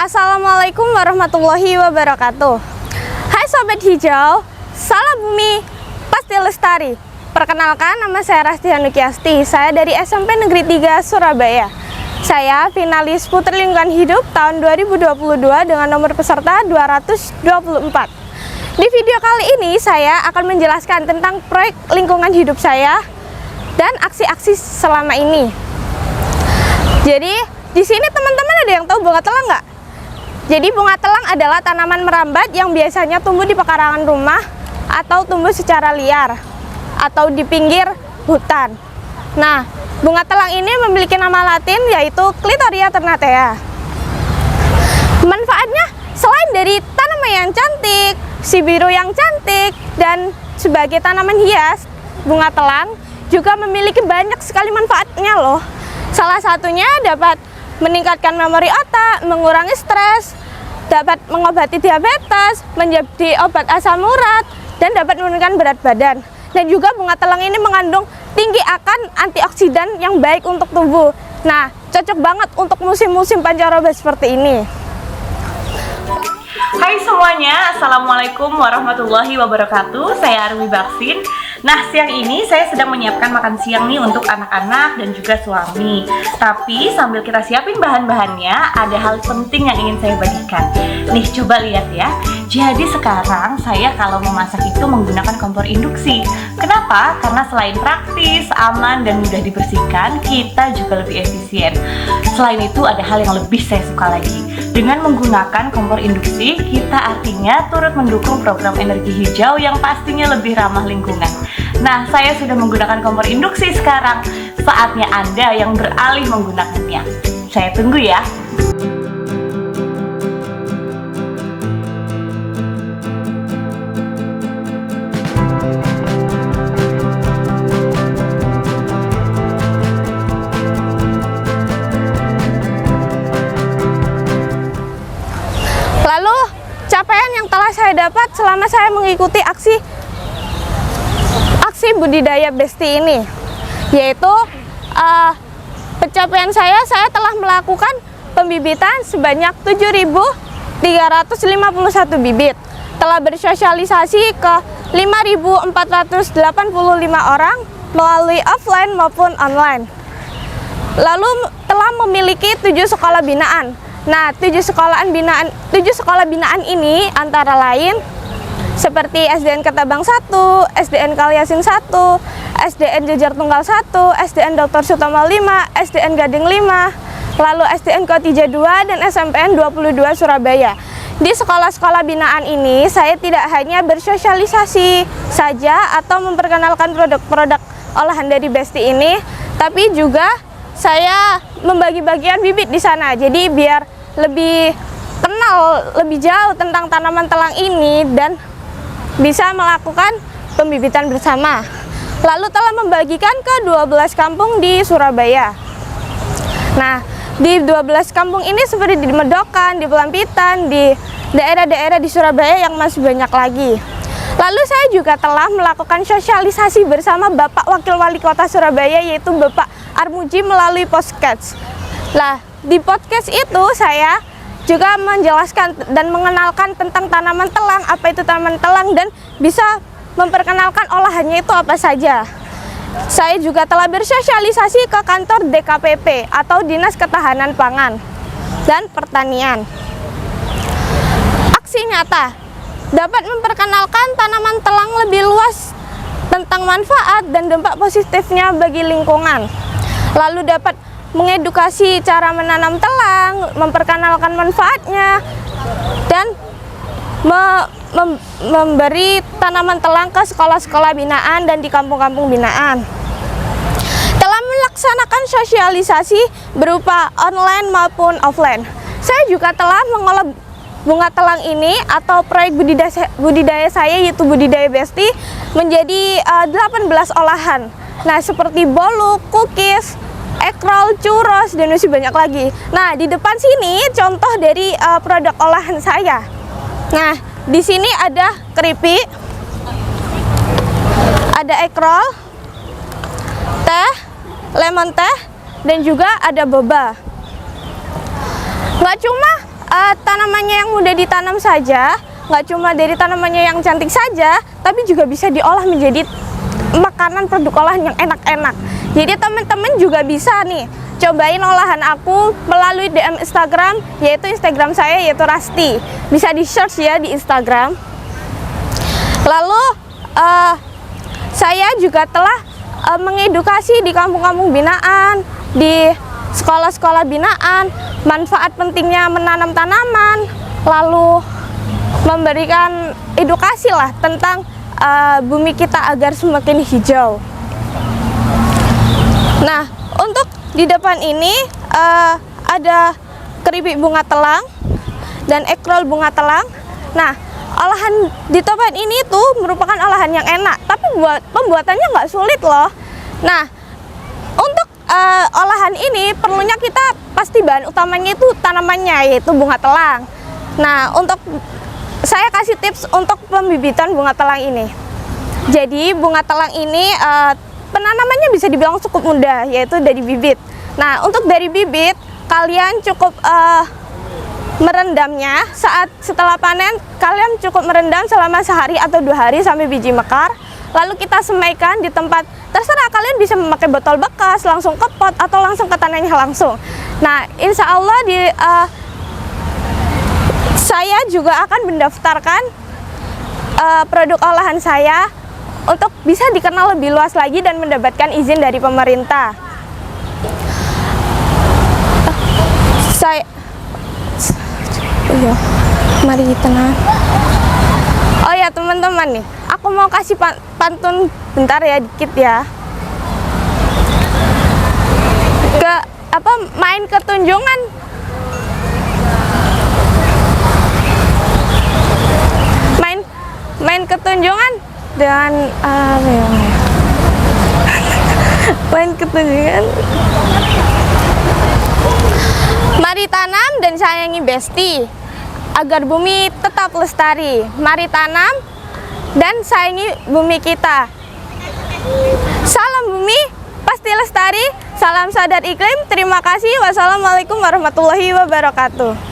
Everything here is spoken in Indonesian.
Assalamualaikum warahmatullahi wabarakatuh. Hai Sobat Hijau, salam bumi, pasti lestari. Perkenalkan, nama saya Rasti Hanukiasti. Saya dari SMP Negeri 3 Surabaya. Saya finalis Putri Lingkungan Hidup tahun 2022 dengan nomor peserta 224. Di video kali ini saya akan menjelaskan tentang proyek lingkungan hidup saya dan aksi-aksi selama ini. Jadi, di sini teman-teman ada yang tahu bunga telang nggak? Jadi bunga telang adalah tanaman merambat yang biasanya tumbuh di pekarangan rumah atau tumbuh secara liar atau di pinggir hutan. Nah, bunga telang ini memiliki nama latin yaitu Clitoria ternatea. Manfaatnya selain dari tanaman yang cantik, si biru yang cantik, dan sebagai tanaman hias, bunga telang juga memiliki banyak sekali manfaatnya loh. Salah satunya dapat meningkatkan memori otak, mengurangi stres, dapat mengobati diabetes, menjadi obat asam urat, dan dapat menurunkan berat badan. Dan juga bunga telang ini mengandung tinggi akan antioksidan yang baik untuk tubuh. Nah, cocok banget untuk musim-musim pancaroba seperti ini. Hai semuanya, Assalamualaikum warahmatullahi wabarakatuh. Saya Arumi Baksin. Nah, siang ini saya sedang menyiapkan makan siang nih untuk anak-anak dan juga suami. Tapi sambil kita siapin bahan-bahannya, ada hal penting yang ingin saya bagikan. Nih, coba lihat ya. Jadi sekarang saya kalau memasak itu menggunakan kompor induksi. Kenapa? Karena selain praktis, aman, dan mudah dibersihkan, kita juga lebih efisien. Selain itu ada hal yang lebih saya suka lagi. Dengan menggunakan kompor induksi, kita artinya turut mendukung program energi hijau yang pastinya lebih ramah lingkungan. Nah, saya sudah menggunakan kompor induksi sekarang. Saatnya Anda yang beralih menggunakannya. Saya tunggu ya. Lalu, capaian yang telah saya dapat selama saya mengikuti aksi budidaya Besti ini, yaitu pencapaian saya telah melakukan pembibitan sebanyak 7.351 bibit, telah bersosialisasi ke 5.485 orang melalui offline maupun online, lalu telah memiliki 7 sekolah binaan. Nah, 7 sekolah binaan ini antara lain seperti SDN Ketabang 1, SDN Kaliasin 1, SDN Jejar Tunggal 1, SDN Dr. Sutomo 5, SDN Gading 5, lalu SDN Kotija 2, dan SMPN 22 Surabaya. Di sekolah-sekolah binaan ini, saya tidak hanya bersosialisasi saja atau memperkenalkan produk-produk olahan dari Besti ini, tapi juga saya membagi-bagian bibit di sana. Jadi biar lebih kenal lebih jauh tentang tanaman telang ini dan bisa melakukan pembibitan bersama. Lalu telah membagikan ke 12 kampung di Surabaya. Nah, di 12 kampung ini seperti di Medokan, di Pelampitan, di daerah-daerah di Surabaya yang masih banyak lagi. Lalu saya juga telah melakukan sosialisasi bersama Bapak Wakil Wali Kota Surabaya, yaitu Bapak Armuji, melalui podcast. Nah, di podcast itu saya juga menjelaskan dan mengenalkan tentang tanaman telang, apa itu tanaman telang, dan bisa memperkenalkan olahannya itu apa saja. Saya juga telah bersosialisasi ke kantor DKPP atau Dinas Ketahanan Pangan dan Pertanian. Aksi nyata dapat memperkenalkan tanaman telang lebih luas tentang manfaat dan dampak positifnya bagi lingkungan. Lalu dapat mengedukasi cara menanam telang, memperkenalkan manfaatnya, dan memberi tanaman telang ke sekolah-sekolah binaan dan di kampung-kampung binaan. Telah melaksanakan sosialisasi berupa online maupun offline. Saya juga telah mengolah bunga telang ini atau proyek budidaya saya, yaitu budidaya Besti, menjadi 18 olahan. Nah, seperti bolu, cookies, ekrol, churros, dan masih banyak lagi. Nah, di depan sini contoh dari produk olahan saya. Nah, di sini ada keripik, ada ekrol, teh, lemon teh, dan juga ada boba. Nggak cuma tanamannya yang mudah ditanam saja, nggak cuma dari tanamannya yang cantik saja, tapi juga bisa diolah menjadi makanan produk olahan yang enak-enak. Jadi teman-teman juga bisa nih cobain olahan aku melalui DM Instagram, yaitu Instagram saya yaitu Rasti. Bisa di search ya di Instagram. Lalu saya juga telah mengedukasi di kampung-kampung binaan, di sekolah-sekolah binaan, manfaat pentingnya menanam tanaman, lalu memberikan edukasi lah tentang bumi kita agar semakin hijau. Nah, untuk di depan ini ada keripik bunga telang dan ekrol bunga telang. Nah, olahan di tempat ini tuh merupakan olahan yang enak, tapi pembuatannya nggak sulit loh. Nah, untuk olahan ini perlunya kita pasti bahan utamanya itu tanamannya, yaitu bunga telang. Nah, untuk saya kasih tips untuk pembibitan bunga telang ini. Jadi bunga telang ini penanamannya bisa dibilang cukup mudah, yaitu dari bibit. Nah, untuk dari bibit kalian cukup merendamnya setelah panen. Kalian cukup merendam selama sehari atau 2 hari sampai biji mekar. Lalu kita semaikan di tempat terserah, kalian bisa memakai botol bekas, langsung ke pot atau langsung ke tanahnya langsung. Nah, insya Allah saya juga akan mendaftarkan produk olahan saya untuk bisa dikenal lebih luas lagi dan mendapatkan izin dari pemerintah. Mari tenang. Oh ya teman-teman nih, aku mau kasih pantun bentar ya, dikit ya. Main ketunjungan. Main ketunjungan dengan main ketunjungan. Mari tanam dan sayangi Besti agar bumi tetap lestari. Mari tanam dan sayangi bumi kita. Salam bumi, pasti lestari. Salam sadar iklim. Terima kasih. Wassalamualaikum warahmatullahi wabarakatuh.